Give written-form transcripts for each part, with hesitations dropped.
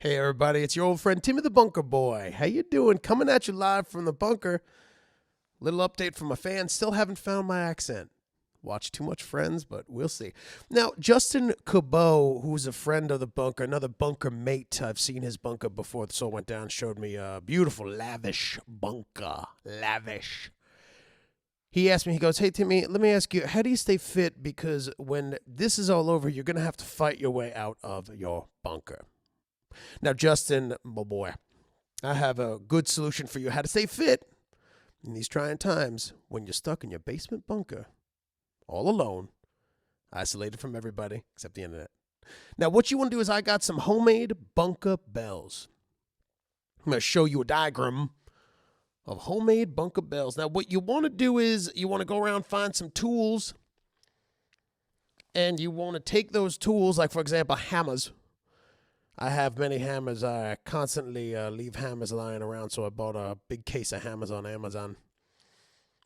Hey everybody, it's your old friend Timmy the Bunker Boy. How you doing? Coming at you live from the bunker. Little update from my fans. Still haven't found my accent. Watch too much Friends, but we'll see. Now, Justin Cabot, who's a friend of the bunker, another bunker mate. I've seen his bunker before the soul went down. Showed me a beautiful, lavish bunker. Lavish. He asked me, he goes, hey, Timmy, let me ask you, how do you stay fit? Because when this is all over, you're going to have to fight your way out of your bunker. Now, Justin, my boy, I have a good solution for you how to stay fit in these trying times when you're stuck in your basement bunker, all alone, isolated from everybody except the internet. Now, what you want to do is I got some homemade bunker bells. I'm going to show you a diagram of homemade bunker bells. Now, what you want to do is you want to go around, find some tools, and you want to take those tools, like, for example, hammers. I have many hammers. I constantly leave hammers lying around, so I bought a big case of hammers on Amazon.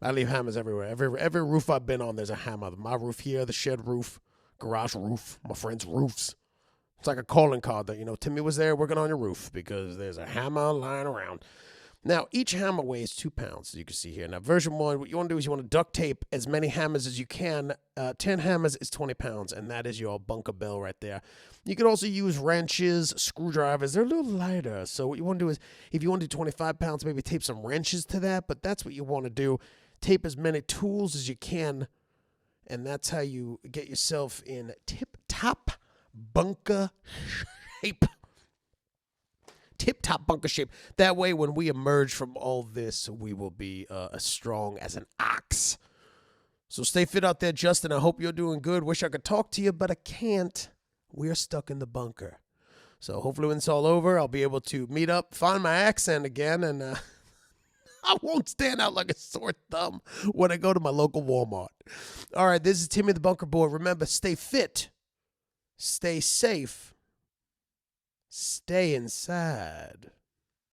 I leave hammers everywhere. Every roof I've been on, there's a hammer. My roof here, the shed roof, garage roof, my friends' roofs. It's like a calling card that, Timmy was there working on your roof because there's a hammer lying around. Now, each hammer weighs 2 pounds, as you can see here. Now, version 1, what you want to do is you want to duct tape as many hammers as you can. 10 hammers is 20 pounds, and that is your bunker bell right there. You can also use wrenches, screwdrivers. They're a little lighter, so what you want to do is, if you want to do 25 pounds, maybe tape some wrenches to that, but that's what you want to do. Tape as many tools as you can, and that's how you get yourself in tip-top bunker shape. Tip-top bunker shape. That way, when we emerge from all this, we will be as strong as an ox. So stay fit out there, Justin. I hope you're doing good. Wish I could talk to you, but I can't. We're stuck in the bunker. So hopefully when it's all over, I'll be able to meet up, find my accent again, and I won't stand out like a sore thumb when I go to my local Walmart. All right, this is Timmy the Bunker Boy. Remember, stay fit, stay safe, stay inside.